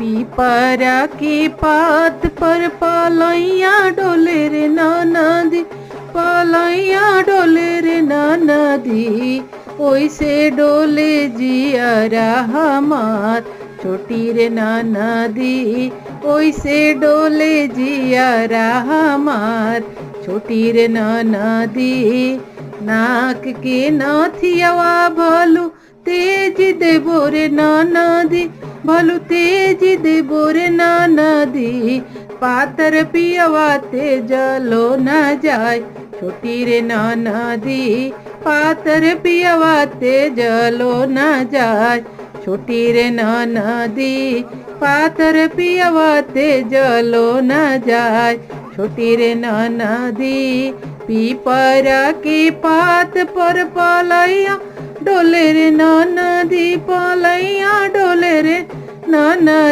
पीपरा के पात पर पलैया डोले रे नदी, पलैया डोले रे नदी। ओइसे डोले जियरा हमार छोटी रे नदी, ओइसे डोले जियरा हमार छोटी रे नदी। नाक के नथियावा भलू तेज देबो रे नदी, भलू तेज देबो रे नदी। पातर पियवा तेजलो न जाय छोटी रे नदी, पातर पियवा तेजलो न जाय छोटी रे नदी। पातर पियवा तेजलो न जाय छोटी रे नदी। पीपरा के पात पर पलैया डोले रे नदी, पलैया डोले रे नदी।